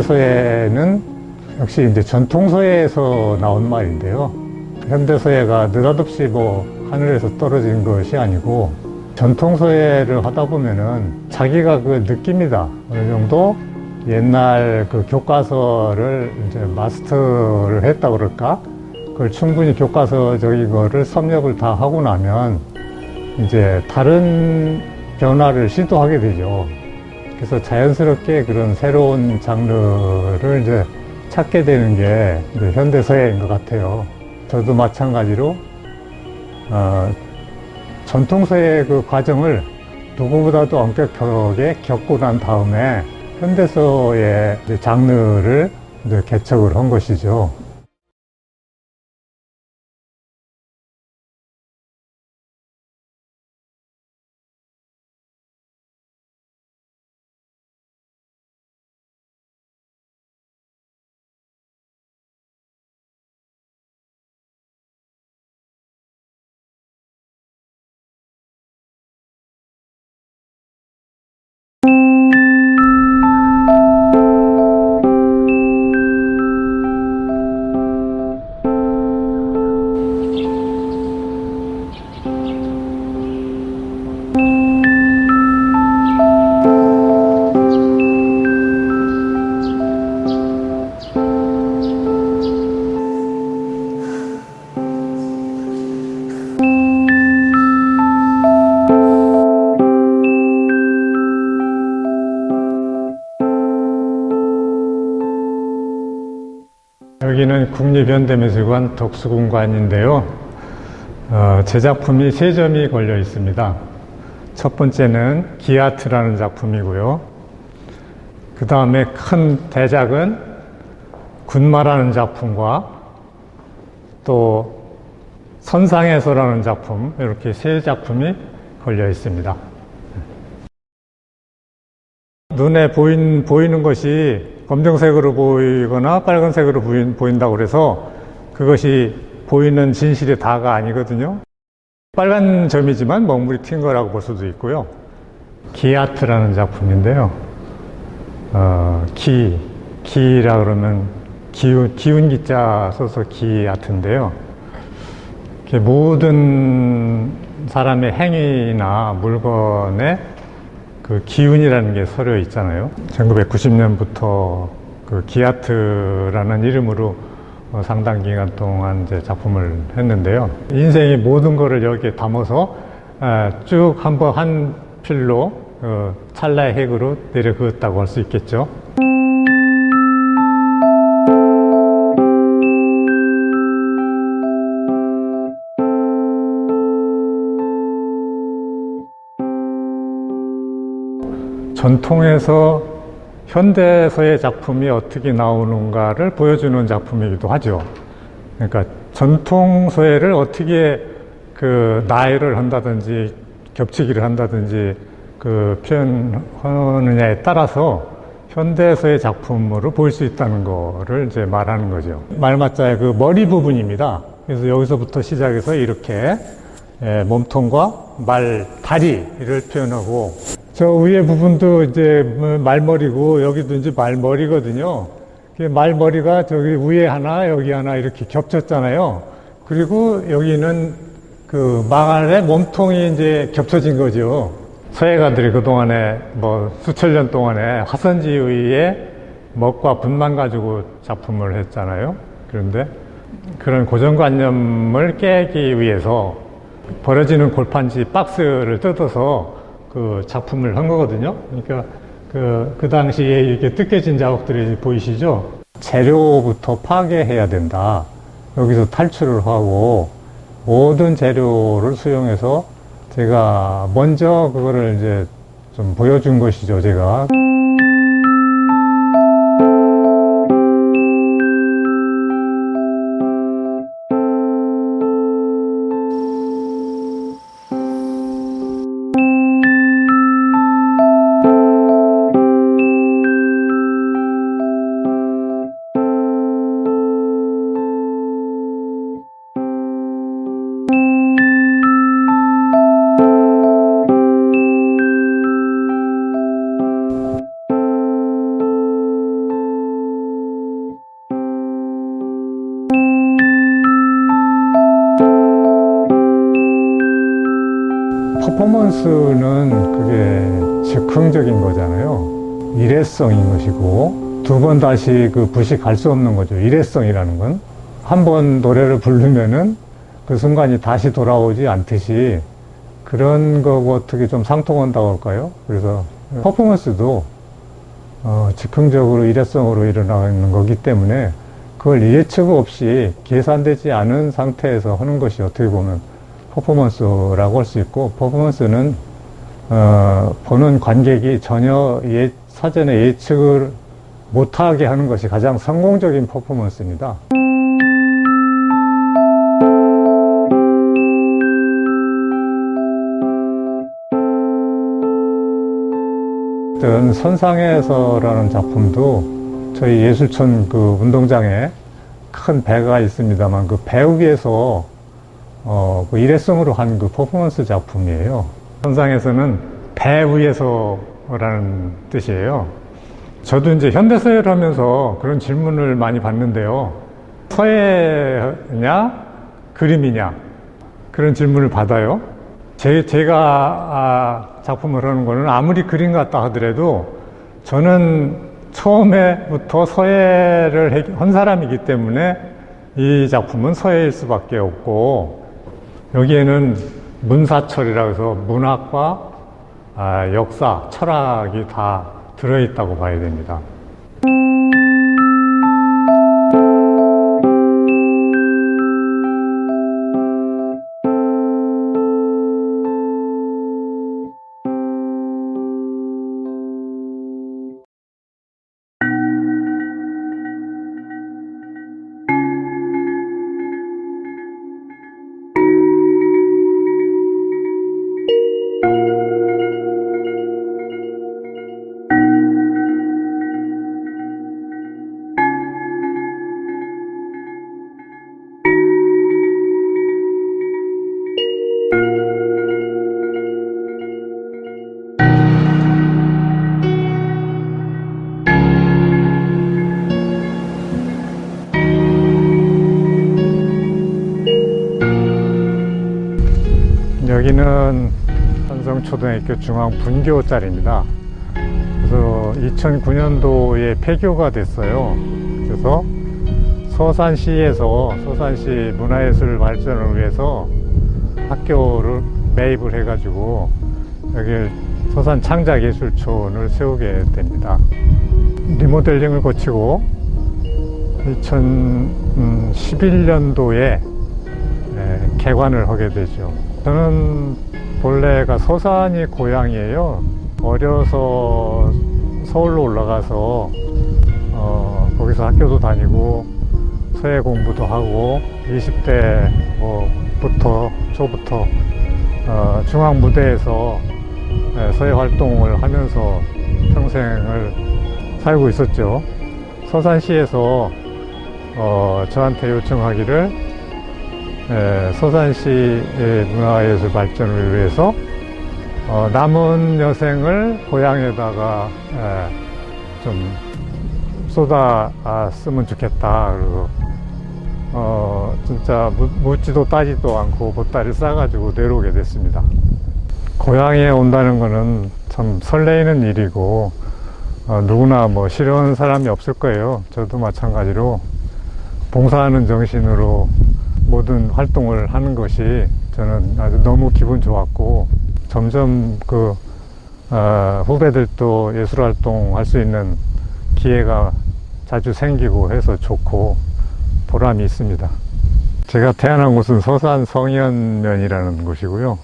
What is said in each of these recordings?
현대소해는 역시 이제 전통소해에서 나온 말인데요. 현대소해가 느닷없이 뭐 하늘에서 떨어진 것이 아니고, 전통소해를 하다 보면은 자기가 그 느낍니다. 어느 정도 옛날 그 교과서를 이제 마스터를 했다 그럴까? 그걸 충분히 교과서적인 거를 섭렵을 다 하고 나면 이제 다른 변화를 시도하게 되죠. 그래서 자연스럽게 그런 새로운 장르를 이제 찾게 되는 게 이제 현대서예인 것 같아요. 저도 마찬가지로 전통서의 그 과정을 누구보다도 엄격하게 겪고 난 다음에 현대서의 장르를 이제 개척을 한 것이죠. 여기는 국립현대미술관 덕수궁관인데요. 제 작품이 3점이 걸려 있습니다. 첫 번째는 기아트라는 작품이고요. 그 다음에 큰 대작은 군마라는 작품과 또 선상에서라는 작품, 이렇게 3작품이 걸려 있습니다. 눈에 보이는 것이 검정색으로 보이거나 빨간색으로 보인다고 해서 그것이 보이는 진실이 다가 아니거든요. 빨간 점이지만 먹물이 튄 거라고 볼 수도 있고요. 기아트라는 작품인데요. 기라 그러면 기운 기자 써서 기아트인데요. 모든 사람의 행위나 물건에 그 기운이라는 게 서려 있잖아요. 1990년부터 그 기아트라는 이름으로 상당 기간 동안 이제 작품을 했는데요. 인생의 모든 거를 여기에 담아서 쭉 한번 한 필로 찰나의 핵으로 내려 그었다고 할 수 있겠죠. 전통에서 현대서의 작품이 어떻게 나오는가를 보여주는 작품이기도 하죠. 그러니까 전통서예를 어떻게 그 나열을 한다든지 겹치기를 한다든지 그 표현하느냐에 따라서 현대서의 작품으로 보일 수 있다는 거를 이제 말하는 거죠. 말맞자의 그 머리 부분입니다. 그래서 여기서부터 시작해서 이렇게 몸통과 다리를 표현하고, 저 위에 부분도 이제 말머리고 여기도 이제 말머리거든요. 말머리가 저기 위에 하나 여기 하나 이렇게 겹쳤잖아요. 그리고 여기는 그 말의 몸통이 이제 겹쳐진 거죠. 서예가들이 그동안에 뭐 수천 년 동안에 화선지의 먹과 분만 가지고 작품을 했잖아요. 그런데 그런 고정관념을 깨기 위해서 버려지는 골판지 박스를 뜯어서 그 작품을 한 거거든요. 그러니까 그 당시에 이렇게 뜯겨진 자국들이 보이시죠? 재료부터 파괴해야 된다. 여기서 탈출을 하고 모든 재료를 수용해서 제가 먼저 그거를 이제 좀 보여준 것이죠, 제가. 퍼포먼스는 그게 즉흥적인 거잖아요. 일회성인 것이고, 두 번 다시 그 부식할 수 없는 거죠. 일회성이라는 건. 한 번 노래를 부르면은 그 순간이 다시 돌아오지 않듯이 그런 거고 어떻게 좀 상통한다고 할까요? 그래서 퍼포먼스도 즉흥적으로 일회성으로 일어나는 거기 때문에 그걸 예측 없이 계산되지 않은 상태에서 하는 것이 어떻게 보면 퍼포먼스라고 할 수 있고, 퍼포먼스는 보는 관객이 전혀 사전에 예측을 못하게 하는 것이 가장 성공적인 퍼포먼스입니다. 선상에서라는 작품도 저희 예술촌 그 운동장에 큰 배가 있습니다만 그 배 위에서 그 일회성으로 한 그 퍼포먼스 작품이에요. 선상에서는 배 위에서라는 뜻이에요. 저도 이제 현대서예를 하면서 그런 질문을 많이 받는데요. 서예냐 그림이냐 그런 질문을 받아요. 제가 작품을 하는 거는 아무리 그림 같다 하더라도 저는 처음에부터 서예를 한 사람이기 때문에 이 작품은 서예일 수밖에 없고, 여기에는 문사철이라고 해서 문학과 역사, 철학이 다 들어있다고 봐야 됩니다. 여기는 한성초등학교 중앙분교자리입니다. 그래서 2009년도에 폐교가 됐어요. 그래서 서산시 문화예술 발전을 위해서 학교를 매입을 해가지고 여기 서산 창작예술촌을 세우게 됩니다. 리모델링을 거치고 2011년도에 개관을 하게 되죠. 저는 본래가 서산이 고향이에요. 어려서 서울로 올라가서 거기서 학교도 다니고 서예 공부도 하고 20대 초부터 중앙 무대에서 서예 활동을 하면서 평생을 살고 있었죠. 서산시에서 저한테 요청하기를 서산시의 문화예술 발전을 위해서 남은 여생을 고향에다가 좀 쏟았으면 좋겠다. 그리고 진짜 묻지도 따지도 않고 보따리 싸가지고 내려오게 됐습니다. 고향에 온다는 거는 참 설레이는 일이고 누구나 뭐 싫어하는 사람이 없을 거예요. 저도 마찬가지로 봉사하는 정신으로 모든 활동을 하는 것이 저는 아주 너무 기분 좋았고, 점점 후배들도 예술 활동 할 수 있는 기회가 자주 생기고 해서 좋고 보람이 있습니다. 제가 태어난 곳은 서산 성현면이라는 곳이고요.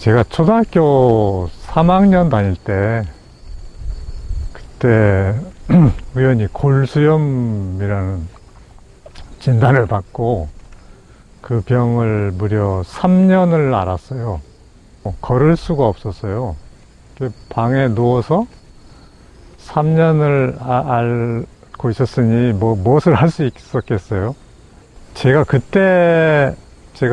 제가 초등학교 3학년 다닐 때 그때 우연히 골수염이라는 진단을 받고 그 병을 무려 3년을 앓았어요. 걸을 수가 없었어요. 방에 누워서 3년을 앓고 있었으니 무엇을 할 수 있었겠어요. 제가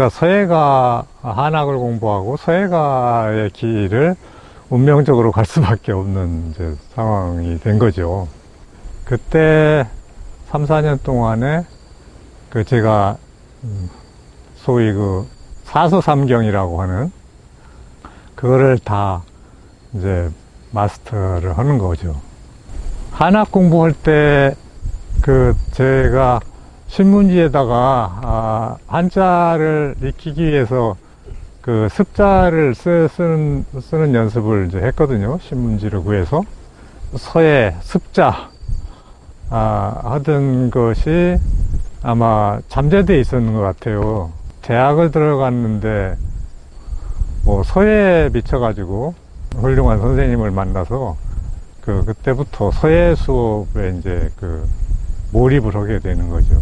서예가 한학을 공부하고 서예가의 길을 운명적으로 갈 수밖에 없는 이제 상황이 된 거죠. 그때 3, 4년 동안에 제가 소위 사서삼경이라고 하는 그거를 다 이제 마스터를 하는 거죠. 한학 공부할 때 제가 신문지에다가 한자를 익히기 위해서 습자를 쓰는 연습을 이제 했거든요. 신문지를 구해서. 서예, 습자, 하던 것이 아마 잠재되어 있었는 것 같아요. 대학을 들어갔는데, 서예에 미쳐가지고 훌륭한 선생님을 만나서, 그때부터 서예 수업에 이제 몰입을 하게 되는 거죠.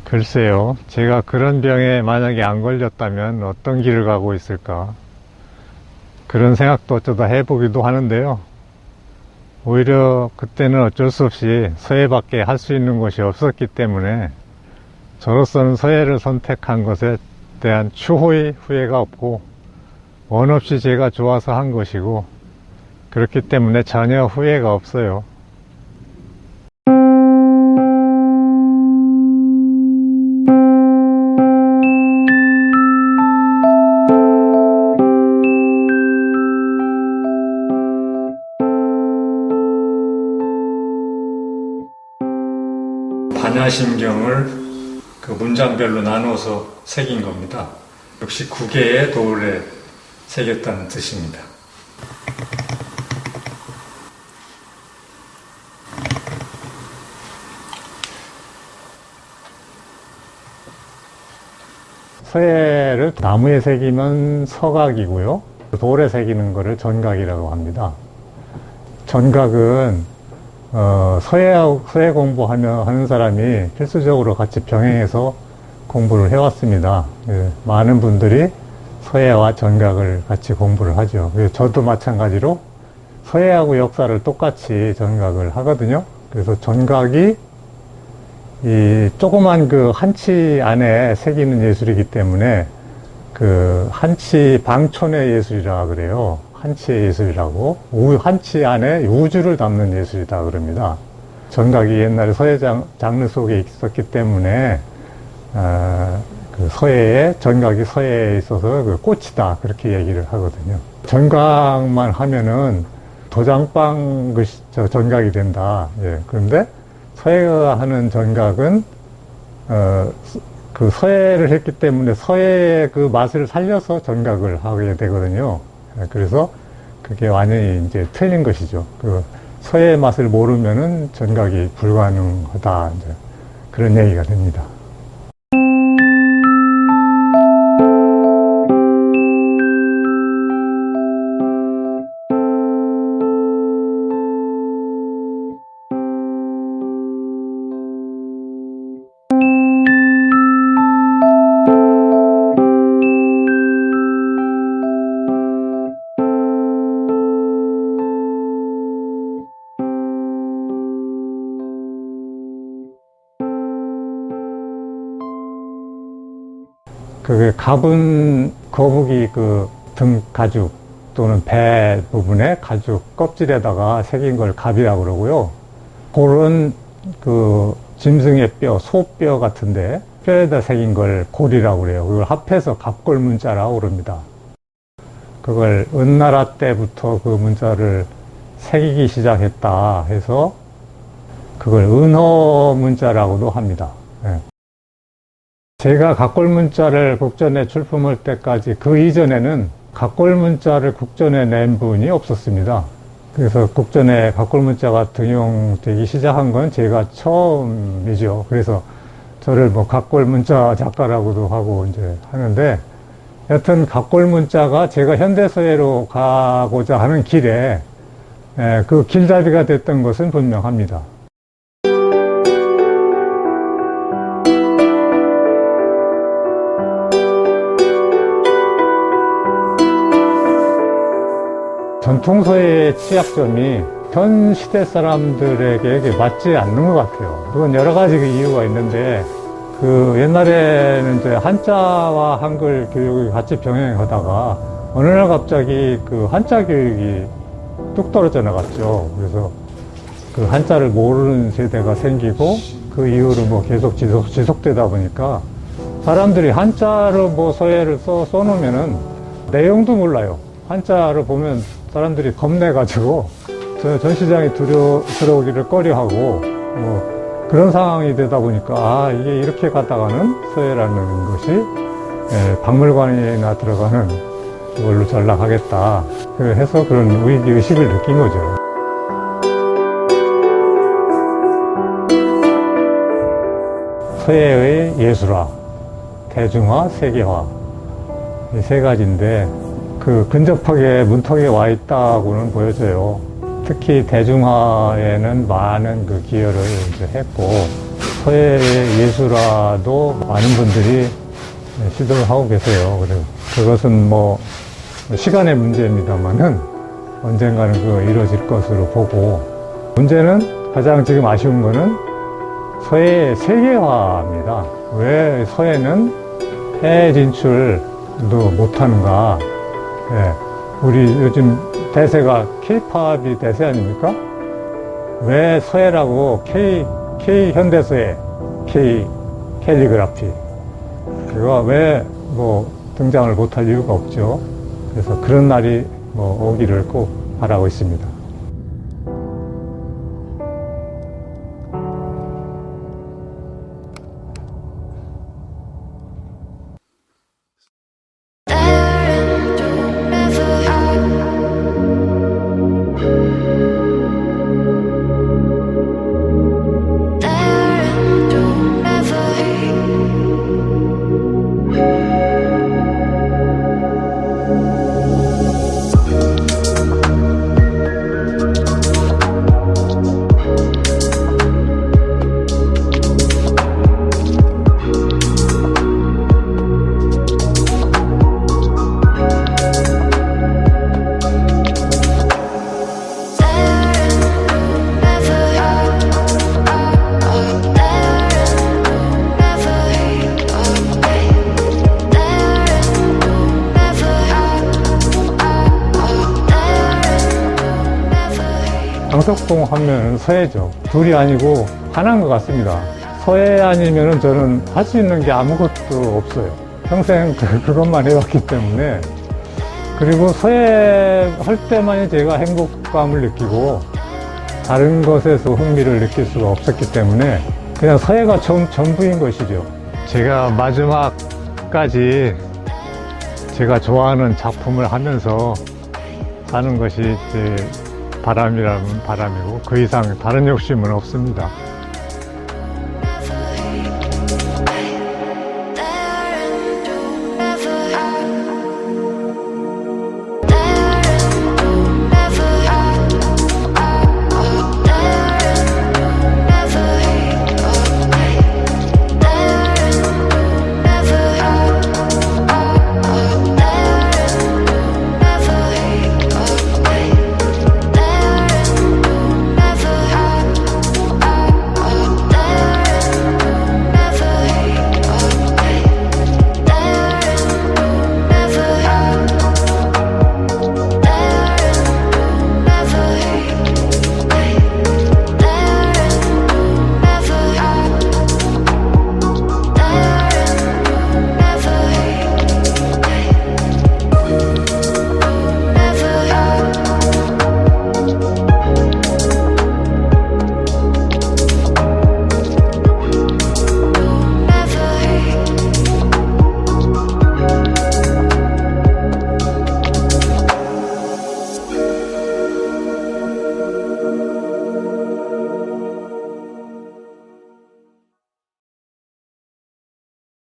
글쎄요, 제가 그런 병에 만약에 안 걸렸다면 어떤 길을 가고 있을까? 그런 생각도 어쩌다 해보기도 하는데요. 오히려 그때는 어쩔 수 없이 서예밖에 할 수 있는 것이 없었기 때문에 저로서는 서예를 선택한 것에 대한 추호의 후회가 없고 원 없이 제가 좋아서 한 것이고 그렇기 때문에 전혀 후회가 없어요. 반야심경을 문장별로 나눠서 새긴 겁니다. 69개의 돌에 새겼다는 뜻입니다. 서예를 나무에 새기면 서각이고요. 돌에 새기는 거를 전각이라고 합니다. 전각은 서예 공부하는 사람이 필수적으로 같이 병행해서 공부를 해왔습니다. 많은 분들이 서예와 전각을 같이 공부를 하죠. 저도 마찬가지로 서예하고 역사를 똑같이 전각을 하거든요. 그래서 전각이 이 조그만 한치 안에 새기는 예술이기 때문에 한치 방촌의 예술이라 그래요. 한치의 예술이라고. 한치 안에 우주를 담는 예술이다 그럽니다. 전각이 옛날에 서예 장르 속에 있었기 때문에 전각이 서예에 있어서 꽃이다 그렇게 얘기를 하거든요. 전각만 하면은 도장방 전각이 된다. 예. 그런데 서예가 하는 전각은 서예를 했기 때문에 서예의 맛을 살려서 전각을 하게 되거든요. 그래서 그게 완전히 이제 틀린 것이죠. 서예의 맛을 모르면은 전각이 불가능하다. 이제 그런 얘기가 됩니다. 그게 갑은 거북이 등 가죽 또는 배 부분에 가죽 껍질에다가 새긴 걸 갑이라고 그러고요. 골은 짐승의 뼈, 소뼈 같은데 뼈에다 새긴 걸 골이라고 그래요. 그걸 합해서 갑골 문자라고 그럽니다. 그걸 은나라 때부터 그 문자를 새기기 시작했다 해서 그걸 은허 문자라고도 합니다. 네. 제가 갑골문자를 국전에 출품할 때까지 그 이전에는 갑골문자를 국전에 낸 분이 없었습니다. 그래서 국전에 갑골문자가 등용되기 시작한 건 제가 처음이죠. 그래서 저를 갑골문자 작가라고도 하고 이제 하는데, 여튼 갑골문자가 제가 현대서예로 가고자 하는 길에 그 길잡이가 됐던 것은 분명합니다. 전통서예의 취약점이 현 시대 사람들에게 맞지 않는 것 같아요. 그건 여러 가지 이유가 있는데, 옛날에는 이제 한자와 한글 교육이 같이 병행하다가 어느 날 갑자기 한자 교육이 뚝 떨어져 나갔죠. 그래서 한자를 모르는 세대가 생기고 그 이후로 계속 지속되다 보니까 사람들이 한자로 서예를 써놓으면은 내용도 몰라요. 한자를 보면 사람들이 겁내가지고 전시장에 들어오기를 꺼려하고 뭐 그런 상황이 되다 보니까 아 이게 이렇게 가다가는 서예라는 것이 박물관이나 들어가는 이걸로 전락하겠다 해서 그런 위기의식을 느낀 거죠. 서예의 예술화, 대중화, 세계화 이 세 가지인데 그 근접하게 문턱에 와 있다고는 보여져요. 특히 대중화에는 많은 그 기여를 이제 했고 서예의 예술화도 많은 분들이 시도를 하고 계세요. 그리고 그것은 뭐 시간의 문제입니다만은 언젠가는 그거 이루어질 것으로 보고 문제는 가장 지금 아쉬운 거는 서예의 세계화입니다. 왜 서예는 해외 진출도 못하는가? 예, 우리 요즘 대세가 K-팝이 대세 아닙니까? 왜 서예라고 K 현대서예, K 캘리그라피 그거 왜 뭐 등장을 못할 이유가 없죠. 그래서 그런 날이 뭐 오기를 꼭 바라고 있습니다. 강석봉 하면 서예죠. 둘이 아니고 하나인 것 같습니다. 서예 아니면은 저는 할 수 있는 게 아무것도 없어요. 평생 그것만 해왔기 때문에. 그리고 서예 할 때만이 제가 행복감을 느끼고 다른 것에서 흥미를 느낄 수가 없었기 때문에 그냥 서예가 전부인 것이죠. 제가 마지막까지 제가 좋아하는 작품을 하면서 사는 것이 제 바람이라면 바람이고 그 이상 다른 욕심은 없습니다.